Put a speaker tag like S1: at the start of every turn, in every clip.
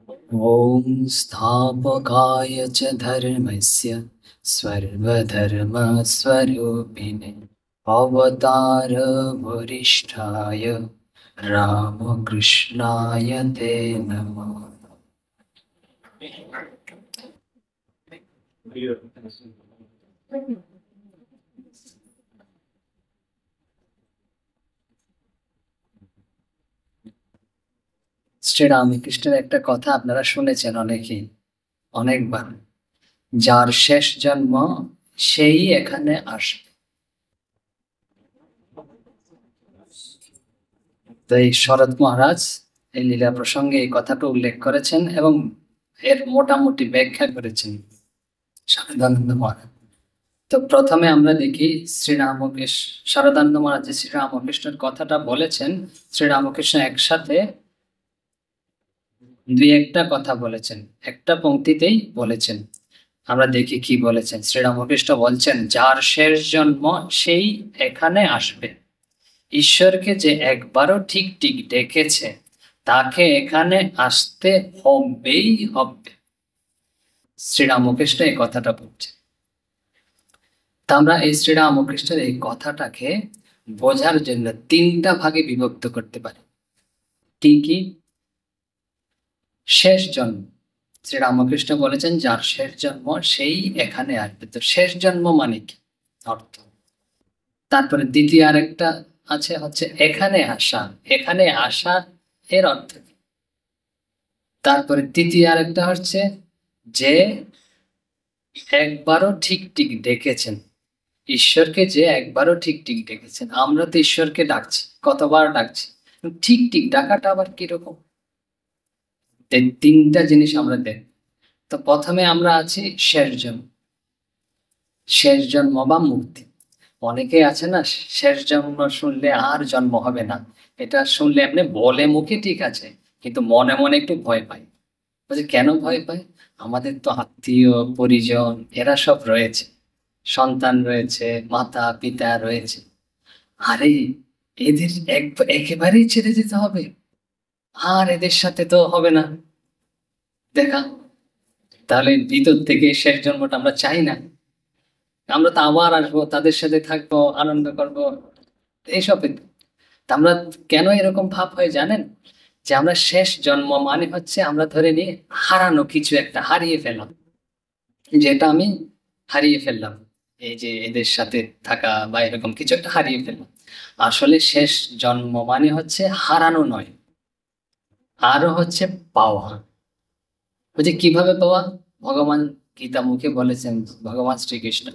S1: ॐ स्थापकाय च धर्मस्य सर्वधर्मस्वरूपिणे अवतारवरिष्ठाय रामकृष्णाय ते नमः। শ্রীরামকৃষ্ণের একটা কথা আপনারা শুনেছেন অনেকেই, অনেকবার, যার শেষ জন্ম সেই এখানে আসবে। তো এই শরৎ মহারাজ এই লীলা প্রসঙ্গে এই কথাটা উল্লেখ করেছেন এবং এর মোটামুটি ব্যাখ্যা করেছেন শারদানন্দ মহারাজ। তো প্রথমে আমরা দেখি শারদানন্দ মহারাজ যে শ্রীরামকৃষ্ণের কথাটা বলেছেন, শ্রীরামকৃষ্ণ একসাথে দুই একটা কথা বলেছেন, একটা পংক্তিতেই বলেছেন। আমরা দেখি কি বলেছেন। শ্রীরামকৃষ্ণ বলছেন, যার শেষ জন্ম সেই এখানে আসবে। ঈশ্বরকে যে একবারও ঠিক ঠিক ডেকেছে তাকে এখানে আসতে হবেই হবে। শ্রীরামকৃষ্ণ এই কথাটা বলছে। তা আমরা এই শ্রীরামকৃষ্ণের এই কথাটাকে বোঝার জন্য তিনটা ভাগে বিভক্ত করতে পারি। কি কি? শেষ জন্ম। শ্রীরামকৃষ্ণ বলেছেন যার শেষ জন্ম সেই এখানে আসবে। তো শেষ জন্ম মানে কি অর্থ? তারপরে দ্বিতীয় আরেকটা আছে, হচ্ছে এখানে আসা। এখানে আসা এর অর্থ কি? তারপরে তৃতীয় আরেকটা হচ্ছে যে একবারও ঠিক ঠিক ডেকেছেন, ঈশ্বরকে যে একবারও ঠিক ঠিক ডেকেছেন। আমরা তো ঈশ্বরকে ডাকছি, কতবার ডাকছি, ঠিক ঠিক ডাকাটা আবার কিরকম? এই তিনটা জিনিস আমরা দেখব। তো প্রথমে আমরা আছি শেষ জন্ম। শেষ জন্ম বা মুক্তি। অনেকেই আছে না, শেষ জন্ম শুনলে আর জন্ম হবে না, এটা শুনলে এমনি বলে মুখে ঠিক আছে, কিন্তু মনে মনে একটু ভয় পায়। বলছে কেন ভয় পায়? আমাদের তো আত্মীয় পরিজন এরা সব রয়েছে, সন্তান রয়েছে, মাতা পিতা রয়েছে, আরে এদের একেবারেই ছেড়ে যেতে হবে, আর এদের সাথে তো হবে না দেখা। তাহলে ভিতর থেকে শেষ জন্মটা আমরা চাই না। আমরা তো আবার আসবো, তাদের সাথে থাকবো, আনন্দ করব, এইসব। তা আমরা কেন এরকম ভাব হয় জানেন? যে আমরা শেষ জন্ম মানে হচ্ছে আমরা ধরে নিই হারানো কিছু একটা হারিয়ে ফেললাম, যেটা আমি হারিয়ে ফেললাম, এই যে এদের সাথে থাকা বা এরকম কিছু একটা হারিয়ে ফেললাম। আসলে শেষ জন্ম মানে হচ্ছে হারানো নয়, আরো হচ্ছে পাওয়া। ওই যে কিভাবে পাওয়া? ভগবান গীতা মুখে বলেছেন, ভগবান শ্রীকৃষ্ণ,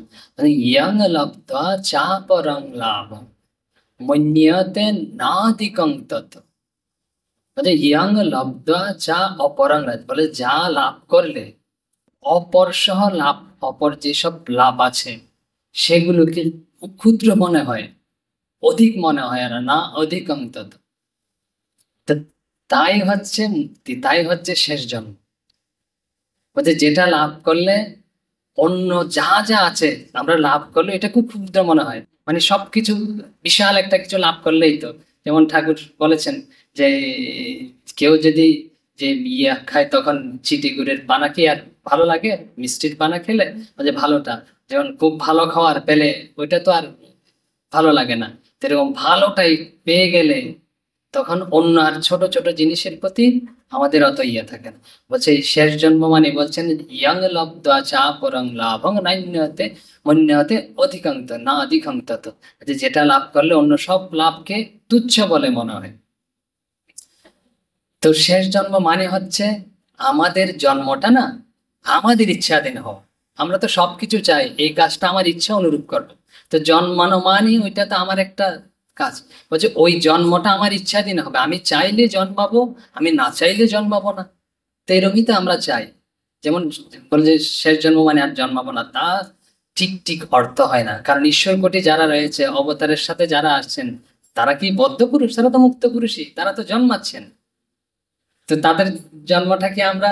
S1: ইয়ং লব্ধা চা পরং লাভ মন্যতে নাধিকং তত। বলে ইয়ং লব্ধা চা অপরং লাভ, বলে যা লাভ করলে অপর সহ লাভ, অপর যেসব লাভ আছে সেগুলোকে ক্ষুদ্র মনে হয়, অধিক মনে হয়, আর না অধিকং তত। তাই হচ্ছে মুক্তি, তাই হচ্ছে শেষ জন্ম। বলছে যেটা লাভ করলে অন্য যা যা আছে আমরা লাভ করলে এটা খুব ক্ষুদ্র মনে হয়, মানে সবকিছু বিশাল একটা কিছু লাভ করলেই তো। যেমন ঠাকুর বলেছেন যে কেউ যদি যে ইয়া খায় তখন চিটি গুড়ের পানা কি আর ভালো লাগে? মিষ্টির পানা খেলে যে ভালোটা, যেমন খুব ভালো খাওয়ার পেলে ওইটা তো আর ভালো লাগে না, এরকম ভালোটাই পেয়ে গেলে তখন অন্য আর ছোট ছোট জিনিসের প্রতি আমাদের অত ইয়ে থাকে না। বলছে এই শেষ জন্ম মানে বলছেন ইয়াং লব্ধা চা পরং লাভং নান্যতে মন্যতে অধিকাংশ না অধিকাংশ। যে যেটা লাভ করলে অন্য সব লাভকে তুচ্ছ বলে মনে হয়। তো শেষ জন্ম মানে হচ্ছে আমাদের জন্মটা না আমাদের ইচ্ছাধীন হওয়া। আমরা তো সবকিছু চাই এই কাজটা আমার ইচ্ছা অনুরূপ করবো, তো জন্মানো মানে ওইটা তো আমার একটা কাজ। বলছে ওই জন্মটা আমার ইচ্ছাধীন হবে, আমি চাইলে জন্মাবো, আমি না চাইলে জন্মাবো না। তো এরকমই তো আমরা চাই। যেমন বলে যে শেষ জন্ম মানে আর জন্মাবো না, তা ঠিক ঠিক অর্থ হয় না। কারণ ঈশ্বর কোটি যারা রয়েছে, অবতারের সাথে যারা আসছেন, তারা কি বদ্ধ পুরুষ? তারা তো মুক্ত পুরুষই, তারা তো জন্মাচ্ছেন। তো তাদের জন্মটাকে আমরা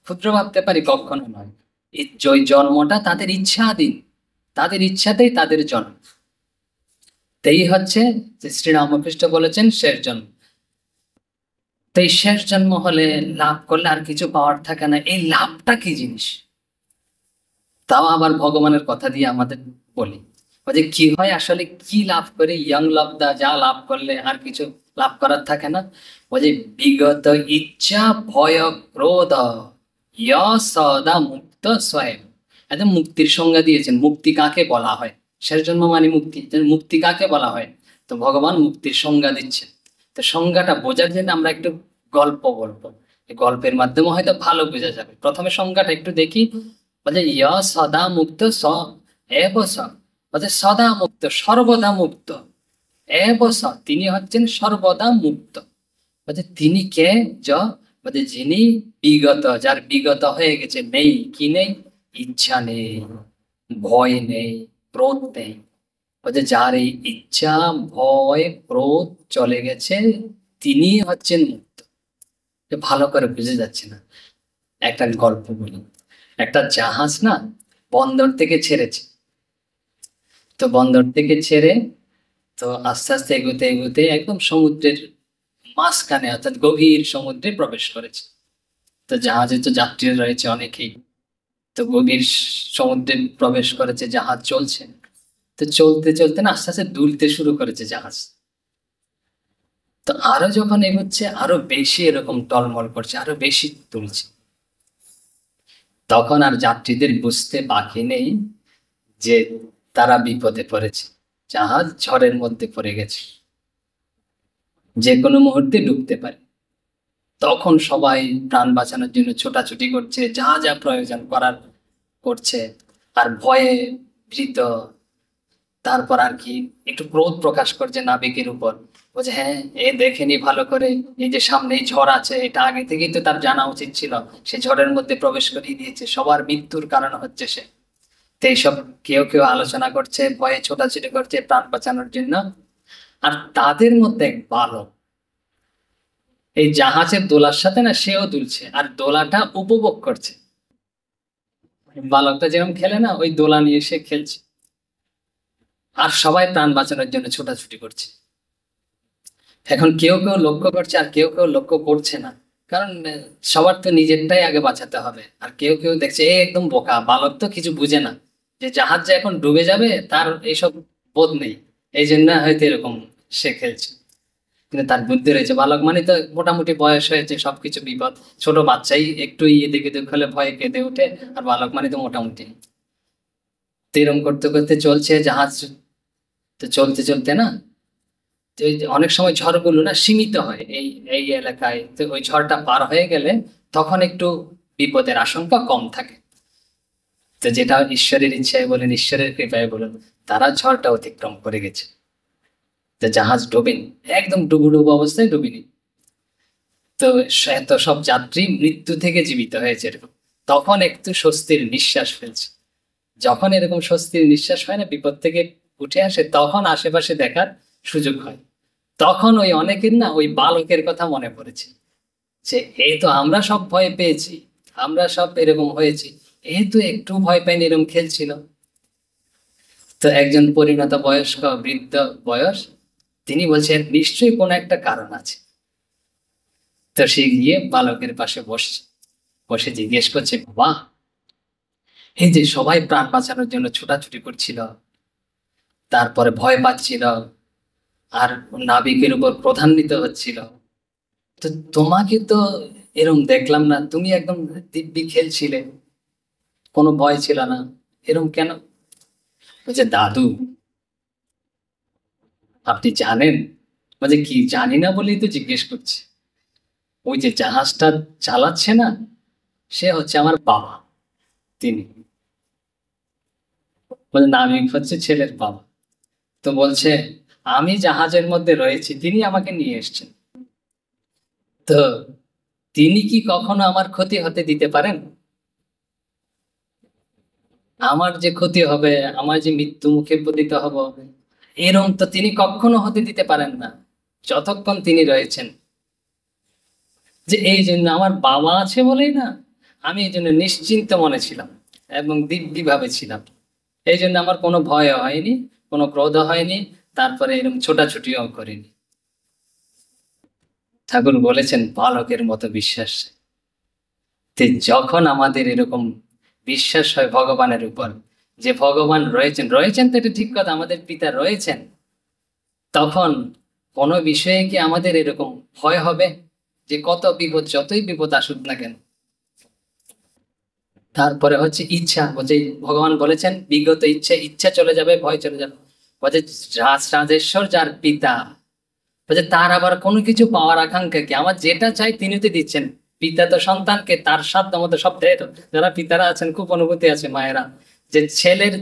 S1: ক্ষুদ্র ভাবতে পারি? কখনো নয়। এই ওই জন্মটা তাদের ইচ্ছাধীন, তাদের ইচ্ছাতেই তাদের জন্ম। এই হচ্ছে যে শ্রীরামকৃষ্ণ বলেছেন শেষ জন্ম। তো এই শেষ জন্ম হলে লাভ করলে আর কিছু পাওয়ার থাকে না, এই লাভটা কি জিনিস? তাও আবার ভগবানের কথা দিয়ে আমাদের বলি, ওই যে কি হয় আসলে, কি লাভ করে ইয়ং লাভ দা, যা লাভ করলে আর কিছু লাভ করার থাকে না। ওই যে বিগত ইচ্ছা ভয় ক্রোধ সদা মুক্ত স্বয়ং। একদম মুক্তির সংজ্ঞা দিয়েছেন, মুক্তি কাকে বলা হয়, শেষ জন্ম মানে মুক্তি, মুক্তি কাকে বলা হয়। তো ভগবান মুক্তির সংজ্ঞা দিচ্ছেন। তো সংজ্ঞাটা বোঝার জন্য আমরা একটু গল্প বলবো, এই গল্পের মাধ্যমে হয়তো ভালো বোঝা যাবে। প্রথমে সংজ্ঞাটা একটু দেখি। বলছে সদা মুক্ত স এব স, বলছে সদা মুক্ত সর্বদা মুক্ত, এব স তিনি হচ্ছেন সর্বদা মুক্ত। বলছে তিনি কে? বলছে যিনি বিগত, যার বিগত হয়ে গেছে, নেই কি নেই, ইচ্ছা নেই, ভয় নেই, ক্রোধ নেই। বলছে যার এই ইচ্ছা ভয় ক্রোধ চলে গেছে, তিনি হচ্ছেন মুক্ত। ভালো করে বুঝে যাচ্ছে না, একটা গল্প বলি। একটা জাহাজ না বন্দর থেকে ছেড়েছে, তো বন্দর থেকে ছেড়ে তো আস্তে আস্তে এগোতে এগোতে একদম সমুদ্রের মাঝখানে অর্থাৎ গভীর সমুদ্রে প্রবেশ করেছে। তো জাহাজে তো যাত্রী রয়েছে অনেকেই, তো গভীর সমুদ্রে প্রবেশ করেছে, জাহাজ চলছে। তো চলতে চলতে না আস্তে আস্তে দুলতে শুরু করেছে জাহাজ। তো আরো যখন এগোচ্ছে আরো বেশি এরকম টলমল করছে, আরো বেশি তুলছে। তখন আর যাত্রীদের বুঝতে বাকি নেই যে তারা বিপদে পড়েছে, জাহাজ ঝড়ের মধ্যে পড়ে গেছে, যে কোনো মুহূর্তে ডুবতে পারে। তখন সবাই প্রাণ বাঁচানোর জন্য ছোটাছুটি করছে, যা যা প্রয়োজন করার করছে, আর ভয়ে ভীত। তারপর আর কি একটু ক্রোধ প্রকাশ করছে নাবিকের উপর, বলছে হ্যাঁ এ দেখেনি ভালো করে, এই যে সামনেই ঝড় আছে, এটা আগে থেকেই তো তার জানা উচিত ছিল, সে ঝড়ের মধ্যে প্রবেশ করিয়ে দিয়েছে, সবার মৃত্যুর কারণ হচ্ছে সে। তো এইসব কেউ কেউ আলোচনা করছে, ভয়ে ছোটাছুটি করছে প্রাণ বাঁচানোর জন্য। আর তাদের মধ্যে এক বালক এই জাহাজের দোলার সাথে না সেও দুলছে, আর দোলাটা উপভোগ করছে। বালকটা যেরকম খেলে না, ওই দোলা নিয়ে সে খেলছে, আর সবাই প্রাণ বাঁচানোর জন্য ছোটাছুটি করছে। এখন কেউ কেউ লক্ষ্য করছে আর কেউ কেউ লক্ষ্য করছে না, কারণ সবার তো নিজেরটাই আগে বাঁচাতে হবে। আর কেউ কেউ দেখছে এ একদম বোকা, বালক তো কিছু বুঝে না যে জাহাজ যে এখন ডুবে যাবে, তার এইসব বোধ নেই, এই জন্য হয়তো এরকম সে খেলছে। কিন্তু তার বুদ্ধি রয়েছে, বালক মানে তো মোটামুটি বয়স হয়েছে, সবকিছু বিপদ, ছোট বাচ্চাই একটু এদিকে ওদিকে হলে ভয়ে কেঁদে ওঠে, আর বালক মানে তো মোটামুটি। তো এরকম করতে করতে চলছে জাহাজ। তো চলতে চলতে না, তো এই যে অনেক সময় ঝড়গুলো না সীমিত হয় এই এই এলাকায়, তো ওই ঝড়টা পার হয়ে গেলে তখন একটু বিপদের আশঙ্কা কম থাকে। তো যেটা ঈশ্বরের ইচ্ছায় বলেন, ঈশ্বরের কৃপায় বলেন, তারা ঝড়টা অতিক্রম করে গেছে। তো জাহাজ ডোবেনি, একদম ডুবুডুবু অবস্থায় ডুবিনি। তো এত সব যাত্রী মৃত্যু থেকে জীবিত হয়েছে এরকম, তখন একটু স্বস্তির নিঃশ্বাস ফেলছে। যখন এরকম স্বস্তির নিঃশ্বাস হয় না, বিপদ থেকে উঠে আসে, তখন আশেপাশে দেখার সুযোগ হয়। তখন ওই অনেকের না ওই বালকের কথা মনে পড়েছে, যে এই তো আমরা সব ভয় পেয়েছি, আমরা সব এরকম হয়েছি, এই তো একটু ভয় পাইনি, এরকম খেলছিল। তো একজন পরিণত বয়স্ক বৃদ্ধ বয়স, তিনি বলছেন নিশ্চয়ই কোনো একটা কারণ আছে। তো সে গিয়ে বালকের পাশে বসছে, বসে জিজ্ঞেস করছে, বাবা এই যে সবাই প্রাণ বাঁচানোর জন্য ছোটাছুটি করছিল, তারপরে ভয় পাচ্ছিল, আর নাবিকের উপর প্রধান্বিত হচ্ছিল, তো তোমাকে তো এরম দেখলাম না, তুমি একদম দিব্যি খেলছিলে, কোনো ভয় ছিল না, এরম কেন? বলছে দাদু আপনি জানেন? বলছে কি জানি না বলেই তো জিজ্ঞেস করছি। ওই যে জাহাজটা চালাচ্ছে না, সে হচ্ছে আমার বাবা, তিনি। বলে নাবিক হচ্ছে ছেলের বাবা। তো বলছে আমি জাহাজের মধ্যে রয়েছি, তিনি আমাকে নিয়ে এসেছেন, তো তিনি কি কখনো আমার ক্ষতি হতে দিতে পারেন? আমার যে ক্ষতি হবে, আমার যে মৃত্যু মুখে পতিত হব, এরম তো তিনি কখনো হতে দিতে পারেন না যতক্ষণ তিনি রয়েছেন। যে এই জন্য আমার বাবা আছে বলেই না আমি এই জন্য নিশ্চিন্ত মনে ছিলাম এবং দিব্যভাবে ছিলাম, এই জন্য আমার কোনো ভয় হয়নি, কোনো ক্রোধ হয়নি, তারপরে এরকম ছোটাছুটিও করিনি। ঠাকুর বলেছেন বালকের মতো বিশ্বাস। তে যখন আমাদের এরকম বিশ্বাস হয় ভগবানের উপর, যে ভগবান রয়েছেন, রয়েছেন তো এটা ঠিক কথা, আমাদের পিতা রয়েছেন, তখন কোনো বিষয়ে কি আমাদের এরকম ভয় হবে? যে কত বিপদ, যতই বিপদ আসুক না কেন। তারপরে হচ্ছে ইচ্ছা, বলছে ভগবান বলেছেন বিগত ইচ্ছা, ইচ্ছা চলে যাবে, ভয় চলে যাবে। বলছে রাজেশ্বর যার পিতা, বলছে তার আবার কোনো কিছু পাওয়ার আকাঙ্ক্ষা কি? আমার যেটা চাই তিনি তো দিচ্ছেন। পিতা তো সন্তানকে তার সাধ্য মতো সব দেয়। তো যারা পিতারা আছেন খুব অনুভূতি আছে মায়েরা, যে ছেলের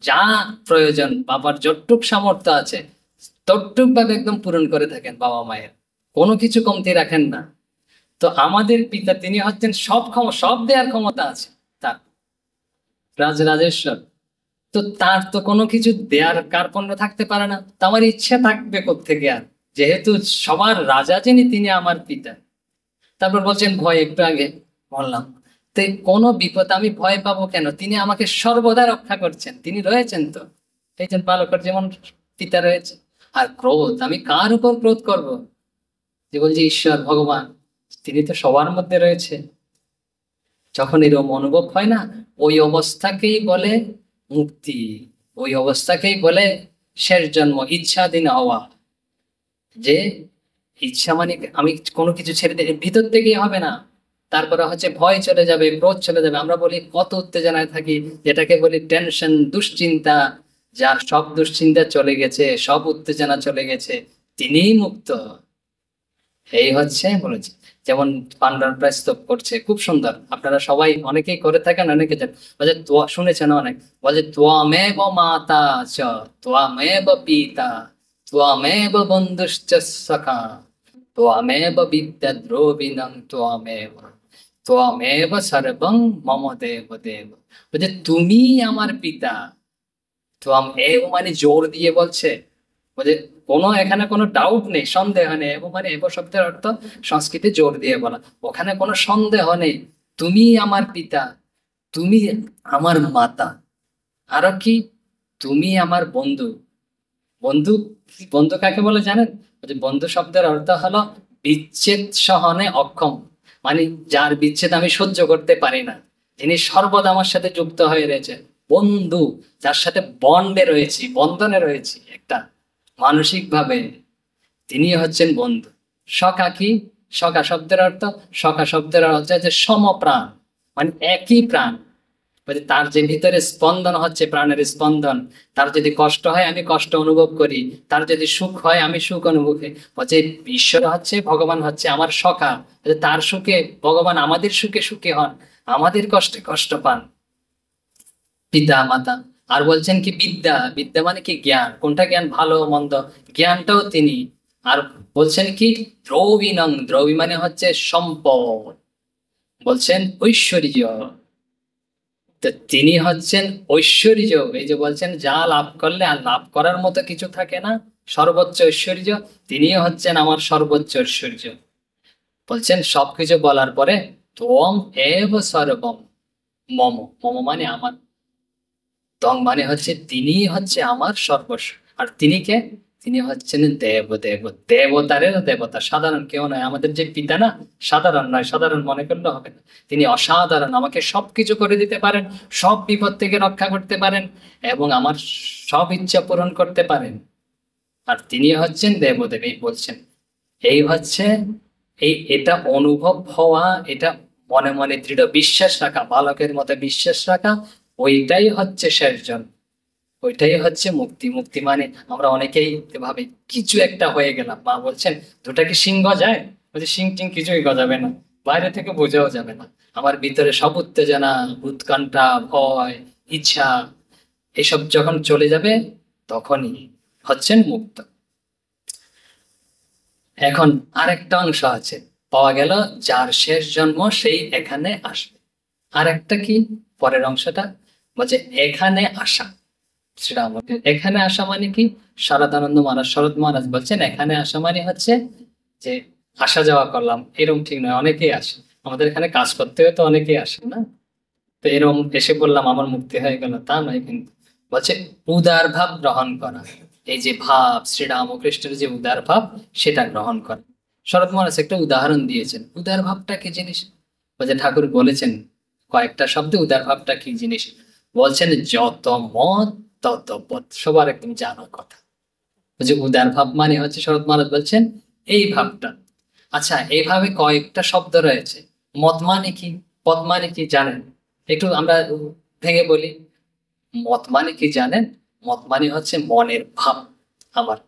S1: যা প্রয়োজন, বাবার যতটুক সামর্থ্য আছে ততটুক ভাবে একদম পূরণ করে থাকেন বাবা মায়ের, কোনো কিছু কমতি রাখেন না। তো আমাদের পিতা তিনি হচ্ছেন সব সব দেওয়ার ক্ষমতা আছে তার, রাজরাজেশ্বর। তো তার তো কোনো কিছু দেয়ার কার্পণ্য থাকতে পারে না, তো আমার ইচ্ছা থাকবে কোত্থেকে আর, যেহেতু সবার রাজা যিনি তিনি আমার পিতা। তারপর বলছেন ভয়, একটু আগে বললাম, তো কোনো বিপদ আমি ভয় পাবো কেন? তিনি আমাকে সর্বদা রক্ষা করছেন, তিনি রয়েছেন তো। এই যে বালকের যেমন পিতা রয়েছে। আর ক্রোধ, আমি কার উপর ক্রোধ করব? যে বলছে ঈশ্বর ভগবান, তিনি তো সবার মধ্যে রয়েছে। যখন এরকম অনুভব হয় না, ওই অবস্থাকেই বলে মুক্তি, ওই অবস্থাকেই বলে শেষ জন্ম, ইচ্ছাধীন হওয়া। যে ইচ্ছা মানে আমি কোনো কিছু ছেড়ে দিই, ভিতর থেকেই হবে না। তারপরে হচ্ছে ভয় চলে যাবে, ক্রোধ চলে যাবে। আমরা বলি কত উত্তেজনায় থাকি, যেটাকে বলি টেনশন, দুশ্চিন্তা। যার সব দুশ্চিন্তা চলে গেছে, সব উত্তেজনা চলে গেছে, তিনিই মুক্ত। এই হচ্ছে বলেছে। যেমন পান্ডার প্রায় স্তব করছে, খুব সুন্দর, আপনারা সবাই অনেকেই করে থাকেন, অনেকে জানেন। বলছে তোয়া, শুনেছেন অনেক, বলছে ত্বমেব মাতা চ, ত্বমেব পিতা, ত্বমেব বন্ধুশ্চ সখা, ত্বমেব বিদ্যা দ্রবিণং ত্বমেব, ত্বমেব সর্বং মম দেব দেব। বলছে তুমি আমার পিতা। ত্বম এব মানে জোর দিয়ে বলছে, বলছে কোনো এখানে কোনো ডাউট নেই, সন্দেহ নেই। এবং মানে এব শব্দের অর্থ সংস্কৃতে জোর দিয়ে বলা, ওখানে কোনো সন্দেহ নেই। তুমি আমার পিতা, তুমি আমার মাতা, আরো কি, তুমি আমার বন্ধু। বন্ধু, বন্ধু কাকে বলে জানেন? বলছে বন্ধু শব্দের অর্থ হলো বিচ্ছেদ সহনে অক্ষম, মানে যার বিচ্ছেদ আমি সহ্য করতে পারি না, যিনি সর্বদা আমার সাথে যুক্ত হয়ে রয়েছে। বন্ধু, যার সাথে বন্ডে রয়েছি, বন্ধনে রয়েছি একটা মানসিক ভাবে, তিনি হচ্ছেন বন্ধু। সখা কি? সখা শব্দের অর্থ, সখা শব্দের অর্থ হচ্ছে সমপ্রাণ, মানে একই প্রাণ। বলছে তার যে ভিতরে স্পন্দন হচ্ছে, প্রাণের স্পন্দন, তার যদি কষ্ট হয় আমি কষ্ট অনুভব করি, তার যদি সুখ হয় আমি সুখ অনুভব করি। বলছে ঈশ্বর হচ্ছে, ভগবান হচ্ছে আমার সখা। বলছে তার সুখে ভগবান আমাদের সুখে সুখী হন, আমাদের কষ্টে কষ্ট পান, পিতা মাতা। আর বলছেন কি বিদ্যা, বিদ্যা মানে কি জ্ঞান, কোনটা জ্ঞান, ভালো মন্দ, জ্ঞানটাও তিনি। আর বলছেন কি দ্রবিণং, দ্রবী মানে হচ্ছে সম্পদ, বলছেন ঐশ্বর্য। তো তিনি হচ্ছেন ঐশ্বর্য। এই যে বলছেন যা লাভ করলে আর লাভ করার মতো কিছু থাকে না, সর্বোচ্চ ঐশ্বর্য, তিনি হচ্ছেন আমার সর্বোচ্চ ঐশ্বর্য। বলছেন সবকিছু বলার পরে ত্বম এব সর্বম মম, মম মানে আমার, তং মানে হচ্ছে তিনি হচ্ছে আমার সর্বস্ব। আর তিনি কে? তিনি হচ্ছেন দেব দেব, দেবতারের দেবতা, সাধারণ কেউ নয়। আমাদের যে পিতা না, সাধারণ নয়, সাধারণ মনে করলে হবে না। তিনি অসাধারণ, আমাকে সবকিছু করে দিতে পারেন, সব বিপদ থেকে রক্ষা করতে পারেন, এবং আমার সব ইচ্ছা পূরণ করতে পারেন। আর তিনি হচ্ছেন দেবদেব, এই বলছেন। এই হচ্ছে, এটা অনুভব হওয়া, এটা মনে মনে দৃঢ় বিশ্বাস রাখা, বালকের মতো বিশ্বাস রাখা, ওইটাই হচ্ছে শেষজন, ওইটাই হচ্ছে মুক্তি। মুক্তি মানে আমরা অনেকেই ভাবে কিছু একটা হয়ে গেলাম। মা বলছেন দুটা কি সিং গজায়? বলছে সিং টিং কিছুই গজাবে না, বাইরে থেকে বোঝাও যাবে না। আমার ভিতরে সব উত্তেজনা, উৎকণ্ঠা, ভয়, ইচ্ছা, এসব যখন চলে যাবে তখনই হচ্ছেন মুক্ত। এখন আরেকটা অংশ আছে, পাওয়া গেল যার শেষ জন্ম সেই এখানে আসবে। আর একটা কি পরের অংশটা, বলছে এখানে আসা। সেটা আমাদের এখানে আসা মানে কি? শরদানন্দ মহারাজ, শরৎ মহারাজ বলছেন এখানে আসা মানে হচ্ছে যে আসা যাওয়া করলাম এরকম ঠিক নয়, অনেকেই আসে আমাদের এখানে কাজ করতে হয়ে, তো অনেকেই আসে না। তো এরকম এসে বললাম আমার মুক্তি হয়ে গেল, তা নয় কিন্তু। বলছে উদার ভাব গ্রহণ করা, এই যে ভাব, শ্রীরামকৃষ্ণের যে উদার ভাব, সেটা গ্রহণ করা। শরৎ মহারাজ একটা উদাহরণ দিয়েছেন, উদার ভাবটা কি জিনিস। বলছে ঠাকুর বলেছেন কয়েকটা শব্দে উদার ভাবটা কি জিনিস। বলছেন যত মত তত পথ, সবার একদম জানা কথা। বলছে উদার ভাব মানে হচ্ছে, শরৎ মহারাজ বলছেন এই ভাবটা। আচ্ছা, এইভাবে কয়েকটা শব্দ রয়েছে। মত মানে কি, পথ মানে কি জানেন? একটু আমরা ভেঙে বলি। মত মানে কি জানেন? মত মানে হচ্ছে মনের ভাব, আমার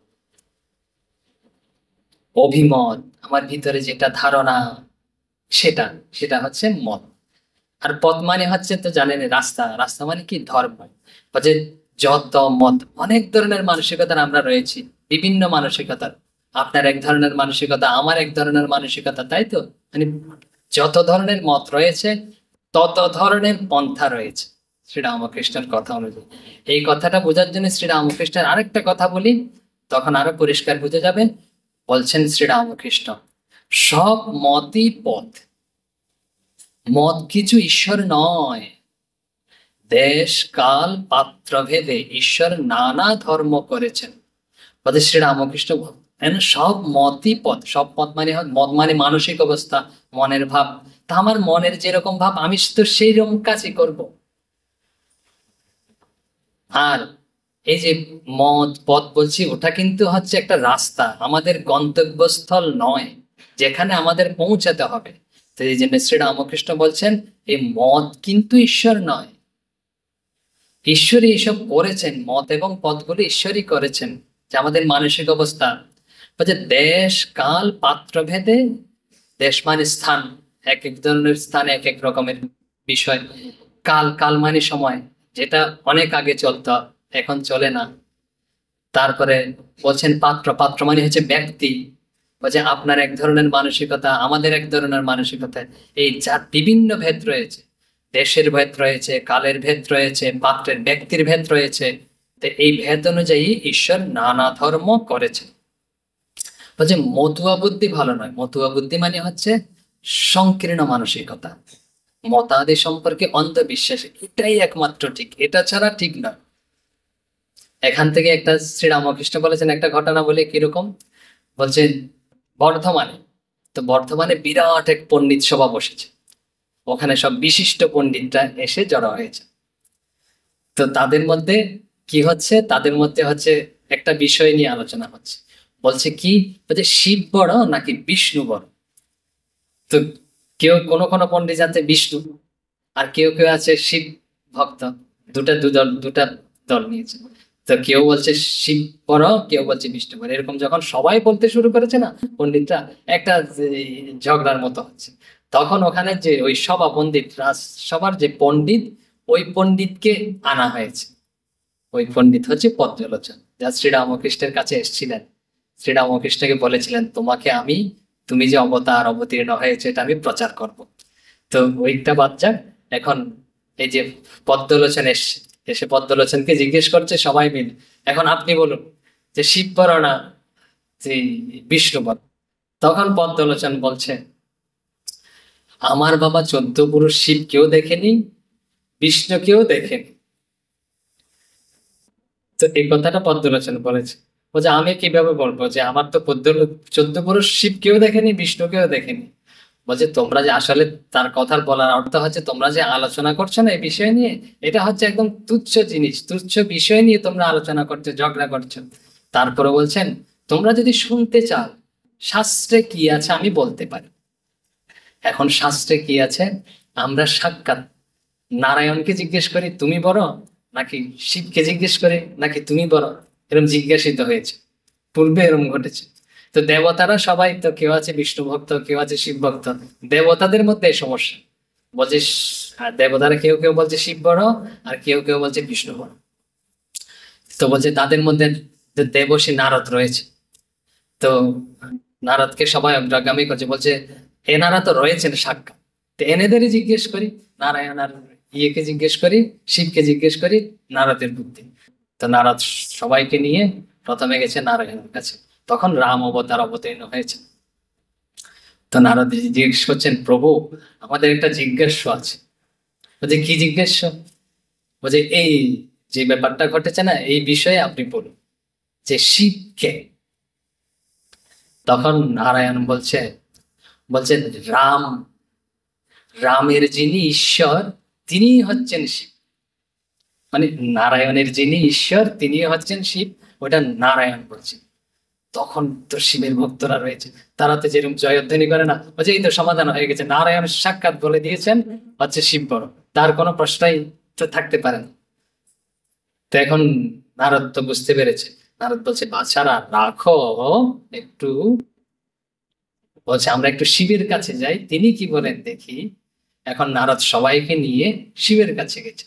S1: অভিমত, আমার ভিতরে যেটা ধারণা, সেটা সেটা হচ্ছে মত। আর পথ মানে হচ্ছে তো জানেন রাস্তা, রাস্তা মানে কি ধর্ম। যে যত মত, অনেক ধরনের মানসিকতার আমরা রয়েছি, বিভিন্ন মানসিকতার। আপনার এক ধরনের মানসিকতা, আমার এক ধরনের মানসিকতা, তাই তো? মানে যত ধরনের মত রয়েছে তত ধরনের পন্থা রয়েছে শ্রীরামকৃষ্ণের কথা অনুযায়ী। এই কথাটা বোঝার জন্য শ্রীরামকৃষ্ণের আরেকটা কথা বলি, তখন আরো পরিষ্কার বুঝে যাবে। বলছেন শ্রীরামকৃষ্ণ, সব মতই পথ, মত কিছু ঈশ্বর নয়। দেশ কাল পাত্র ভেদে ঈশ্বর নানা ধর্ম করেছেন। বলে শ্রীরামকৃষ্ণ বলেন সব মতই পথ। সব পথ মানে মত মানে মানসিক অবস্থা, মনের ভাব। তা আমার মনের যেরকম ভাব আমি তো সেই রকম কাজই করব। আর এই যে মত পথ বলছি, ওটা কিন্তু হচ্ছে একটা রাস্তা, আমাদের গন্তব্যস্থল নয়, যেখানে আমাদের পৌঁছাতে হবে। তো এই জন্য শ্রীরামকৃষ্ণ বলছেন এই মত কিন্তু ঈশ্বর নয়, ঈশ্বরই এসব করেছেন, মত এবং পথগুলি ঈশ্বরই করেছেন। যে আমাদের মানসিক অবস্থা, বলছে দেশ কাল পাত্র ভেদে, দেশ মানে স্থান, এক এক ধরনের স্থানে এক এক রকমের বিষয়। কাল, কাল মানে সময়, যেটা অনেক আগে চলতো এখন চলে না। তারপরে বলছেন পাত্র, পাত্র মানে হচ্ছে ব্যক্তি। বলছে আপনার এক ধরনের মানসিকতা, আমাদের এক ধরনের মানসিকতা, এই যার বিভিন্ন ভেদ রয়েছে। দেশের ভেদ রয়েছে, কালের ভেদ রয়েছে, পাত্রের ব্যক্তির ভেদ রয়েছে। তো এই ভেদ অনুযায়ী ঈশ্বর নানা ধর্ম করেছে। বলছে মতুয়া বুদ্ধি ভালো নয়। মতুয়া বুদ্ধি মানে হচ্ছে সংকীর্ণ মানসিকতা, মতাদি সম্পর্কে অন্ধবিশ্বাস, এটাই একমাত্র ঠিক, এটা ছাড়া ঠিক নয়। এখান থেকে একটা শ্রীরামকৃষ্ণ বলেছেন একটা ঘটনা বলে, কিরকম বলছে বর্ধমানে, তো বর্ধমানে বিরাট এক পণ্ডিত সভা বসেছে। ওখানে সব বিশিষ্ট পণ্ডিতরা এসে জড়ো হয়েছে। তো তাদের মধ্যে কি হচ্ছে, তাদের মধ্যে হচ্ছে একটা বিষয় নিয়ে আলোচনা হচ্ছে। বলছে কি, বলছে শিব বড় নাকি বিষ্ণু বড়। তো কেউ কোনো কোনো পণ্ডিত আছে বিষ্ণু, আর কেউ কেউ আছে শিব ভক্ত। দুটা দল নিয়েছে। তো কেউ বলছে শিব বড়, কেউ বলছে বিষ্ণু বড়। এরকম যখন সবাই বলতে শুরু করেছে না পণ্ডিতরা, একটা ঝগড়ার মতো হচ্ছে। তখন ওখানে যে ওই সভা পণ্ডিত, সবার যে পণ্ডিত, ওই পণ্ডিতকে আনা হয়েছে। ওই পণ্ডিত হচ্ছে পদ্মলোচন, যা শ্রীরামকৃষ্ণের কাছে এসেছিলেন। শ্রীরামকৃষ্ণকে বলেছিলেন তোমাকে আমি, তুমি যে অবতার অবতীর্ণ হয়েছে এটা আমি প্রচার করব। তো ওইটা বাচ্চা এখন এই যে পদ্মলোচন এসে, এসে পদ্মলোচনকে জিজ্ঞেস করছে সবাই মিলে, এখন আপনি বলুন যে শিব বড় না যে বিষ্ণু বড়। তখন পদ্মলোচন বলছে আমার বাবা 14 পুরুষ শিব কেউ দেখেনি, বিষ্ণু কেউ দেখেনি। তো এই কথাটা পদ্মলোচন বলেছে। বলছে আমি কিভাবে বলবো যে আমার তো 14 পুরুষ শিব কেউ দেখেনি, বিষ্ণু কেউ দেখেনি। বলছে তোমরা যে আসলে, তার কথার বলার অর্থ হচ্ছে তোমরা যে আলোচনা করছো না এই বিষয় নিয়ে, এটা হচ্ছে একদম তুচ্ছ জিনিস, তুচ্ছ বিষয় নিয়ে তোমরা আলোচনা করছো, ঝগড়া করছো। তারপরে বলছেন তোমরা যদি শুনতে চাও শাস্ত্রে কি আছে আমি বলতে পারি। এখন শাস্ত্রে কি আছে, আমরা সাক্ষাৎ নারায়ণকে জিজ্ঞেস করি তুমি বড়, নাকি শিবকে জিজ্ঞেস করে নাকি তুমি বড়, এরকম জিজ্ঞাসিত হয়েছে, পূর্বে এরকম ঘটেছে। তো দেবতারা সবাই তো, কেউ আছে বিষ্ণু ভক্ত, কেউ আছে শিব ভক্ত। দেবতাদের মধ্যে এই সমস্যা। বলছে আর দেবতারা কেউ কেউ বলছে শিব বড়, আর কেউ কেউ বলছে বিষ্ণু বড়। তো বলছে তাদের মধ্যে যে দেবর্ষি নারদ রয়েছে। তো নারদকে সবাই অগ্রগামী করছে, বলছে এনারা তো রয়েছেন সাক্ষাৎ, তো এনেদেরই জিজ্ঞেস করি, নারায়ণ আর ইয়েকে জিজ্ঞেস করি, শিবকে জিজ্ঞেস করি নারদের বুদ্ধি। তো নারদ সবাইকে নিয়ে প্রথমে গেছে নারায়ণের কাছে। তখন রাম অবতার অবতীর্ণ হয়েছে। তো নারদ জিজ্ঞেস করছেন প্রভু আমাদের একটা জিজ্ঞাস্য আছে। বলছে কি জিজ্ঞাস্য? বলছে এই যে ব্যাপারটা ঘটেছে না এই বিষয়ে আপনি বলুন, যে শিবকে, তখন নারায়ণ বলছেন, রাম, রামের যিনি ঈশ্বর তিনি হচ্ছেন শিব। মানে নারায়ণের যিনি ঈশ্বর তিনি হচ্ছেন শিব, ওটা নারায়ণ বলছে। তখন তো শিবের ভক্তরা রয়েছে, তারা তো যেরকম জয়ধ্বনি করে না, বলছে এই তো সমাধান হয়ে গেছে, নারায়ণ সাক্ষাৎ বলে দিয়েছেন হচ্ছে শিব বড়, তার কোনো প্রশ্নই তো থাকতে পারে না। তো এখন নারদ তো বুঝতে পেরেছে, নারদ বলছে বাছারা রাখো একটু, বলছে আমরা একটু শিবের কাছে যাই, তিনি কি বলেন দেখি। এখন নারদ সবাইকে নিয়ে শিবের কাছে গেছে।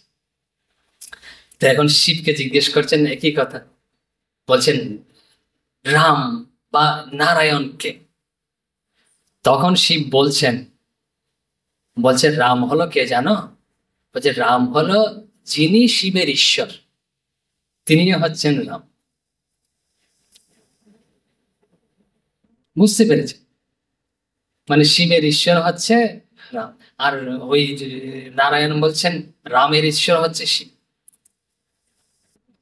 S1: তো এখন শিবকে জিজ্ঞেস করছেন একই কথা, বলছেন রাম বা নারায়ণকে। তখন শিব বলছেন, রাম হলো কে জানো? বলছে রাম হলো যিনি শিবের ঈশ্বর, তিনি হচ্ছেন রাম। বুঝতে পেরেছে? মানে শিবের ঈশ্বর হচ্ছে রাম, আর ওই যে নারায়ণ বলছেন রামের ঈশ্বর হচ্ছে শিব।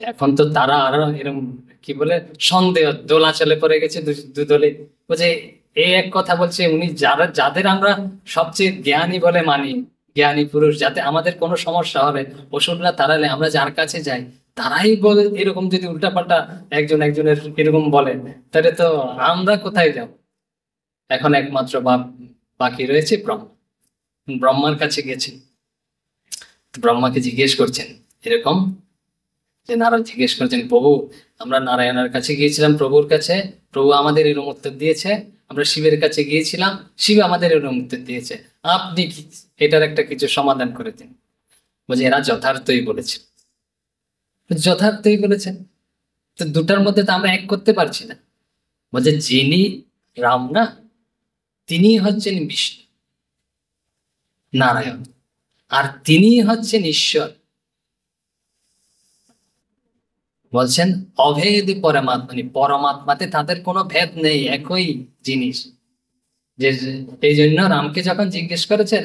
S1: এখন তো তারা আরো এরকম কি বলে সন্দেহ দোলাচলে পড়ে গেছে দুদলে। বলছে এই এক কথা বলছে, উনি যাদের আমরা সবচেয়ে জ্ঞানী বলে মানি, জ্ঞানী পুরুষ, যাতে আমাদের কোনো সমস্যা হলে ওষুধ না তাড়ালে আমরা যার কাছে যাই, তারাই বলে এরকম যদি উল্টাপাল্টা একজন একজনের এরকম বলে, তাহলে তো আমরা কোথায় যাব? এখন একমাত্র বাকি রয়েছে ব্রহ্মা। ব্রহ্মার কাছে গেছে, ব্রহ্মাকে জিজ্ঞেস করছেন এরকম, যে নারদ জিজ্ঞেস করছেন প্রভু, আমরা নারায়ণের কাছে গিয়েছিলাম, প্রভুর কাছে, প্রভু আমাদের এরকম উত্তর দিয়েছে, আমরা শিবের কাছে গিয়েছিলাম, শিব আমাদের এরকম উত্তর দিয়েছে, আপনি কি এটার একটা কিছু সমাধান করে দিন। বলছে এরা যথার্থই বলেছে, যথার্থই বলেছেন, তো দুটার মধ্যে তো আমরা এক করতে পারছি না। বলছে যিনি রাম না, তিনি হচ্ছেন বিষ্ণু নারায়ণ, আর তিনি হচ্ছেন ঈশ্বর। বলছেন অভেদ পরমাত্মা, মানে পরমাত্মাতে তাদের কোনো ভেদ নেই, একই জিনিস। যে এই জন্য রামকে যখন জিজ্ঞেস করেছে,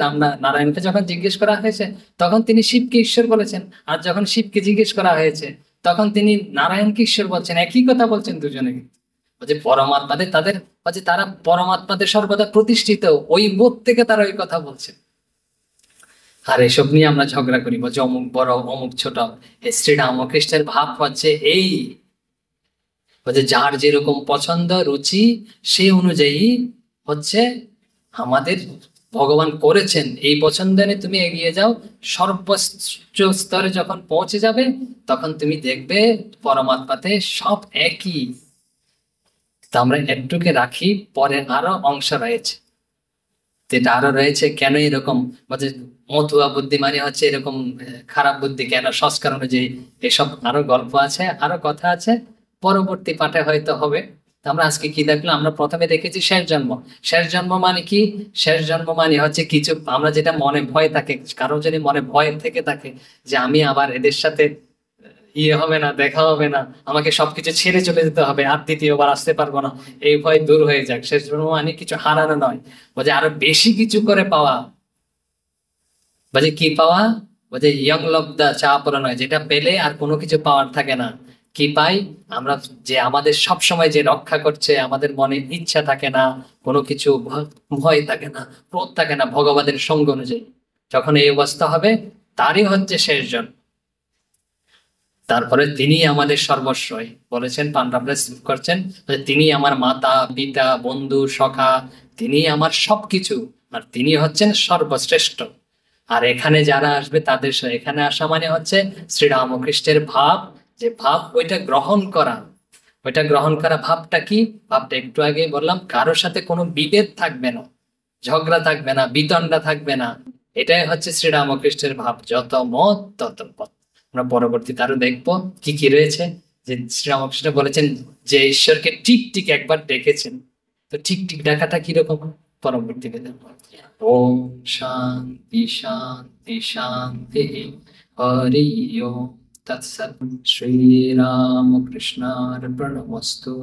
S1: নারায়ণকে যখন জিজ্ঞেস করা হয়েছে, তখন তিনি শিবকে ঈশ্বর বলেছেন, আর যখন শিবকে জিজ্ঞেস করা হয়েছে তখন তিনি নারায়ণকে ঈশ্বর বলছেন, একই কথা বলছেন দুজনে। কিন্তু বলছে পরমাত্মাদের তাদের, বলছে তারা পরমাত্মাদের সর্বদা প্রতিষ্ঠিত, ওই বোধ থেকে তারা ওই কথা বলছে। আর এসব নিয়ে আমরা ঝগড়া করি, বলছে অমুক বড় অমুক ছোট। এই শ্রীরামকৃষ্ণের ভাব হচ্ছে এই, বলছে যার যেরকম পছন্দ রুচি সেই অনুযায়ী হচ্ছে আমাদের ভগবান করেছেন, এই পছন্দ নিয়ে তুমি এগিয়ে যাও, সর্বোচ্চ স্তরে যখন পৌঁছে যাবে তখন তুমি দেখবে পরমাত্মাতে সব একই। তো আমরা একটুকে রাখি, পরে আরো অংশ রয়েছে, এটা আরো রয়েছে কেন এরকম, বলছে মতুয়া বুদ্ধি মানে হচ্ছে এরকম খারাপ বুদ্ধি কেন, সংস্কার অনুযায়ী, এসব আরো গল্প আছে, আরো কথা আছে, পরবর্তী পাঠে হয়তো হবে। তো আমরা আজকে কি দেখলাম, আমরা প্রথমে দেখেছি শেষ জন্ম। শেষ জন্ম মানে কি? শেষ জন্ম মানে হচ্ছে কিছু আমরা যেটা মনে ভয় থাকে, কারো যদি মনে ভয় থেকে থাকে যে আমি আবার এদের সাথে ইয়ে হবে না, দেখা হবে না, আমাকে সবকিছু ছেড়ে চলে যেতে হবে, আর দ্বিতীয়বার আসতে পারবো না, এই ভয় দূর হয়ে যাক। শেষ জন্ম মানে কিছু হারানো নয়, বলছে আরো বেশি কিছু করে পাওয়া। বলছে কি পাওয়া? বলছে ইয়ং লব দা চা পড়া নয়, যেটা পেলে আর কোনো কিছু পাওয়ার থাকে না। কি পাই আমরা? যে আমাদের সব সময় যে রক্ষা করছে, আমাদের মনে ইচ্ছা থাকে না, কোনো কিছু ভয় থাকে না, ক্রোধ থাকে না, ভগবানের সঙ্গ অনুযায়ী যখন এই অবস্থা হবে, তারই হচ্ছে শেষ জন্ম। তারপরে তিনি আমাদের সর্বস্বই বলেছেন, পাণ্ডবরা করছেন, তিনি আমার মাতা পিতা বন্ধু সখা, তিনি আমার সবকিছু, আর তিনি হচ্ছেন সর্বশ্রেষ্ঠ। আর এখানে যারা আসবে তাদের এখানে আসা মানে হচ্ছে শ্রীরামকৃষ্ণের ভাব, যে ভাব ওইটা গ্রহণ করা। ওইটা গ্রহণ করা ভাবটা কি? ভাবটা একটু আগে বললাম, কারোর সাথে কোনো বিভেদ থাকবে না, ঝগড়া থাকবে না, বিতণ্ডা থাকবে না। এটাই হচ্ছে শ্রীরামকৃষ্ণের ভাব, যত মত তত পথ। আমরা পরবর্তীতে আরো দেখবো কি কি রয়েছে। যে শ্রীরামকৃষ্ণ বলেছেন যে ঈশ্বরকে ঠিক ঠিক একবার ডেকেছেন, তো ঠিক ঠিক ডাকাটা কিরকম পরবর্তীতে দেখবো। ওম শান্তি শান্তি শান্তি, হরি ওম তৎসৎ। শ্রীরামকৃষ্ণার্পণমস্তু।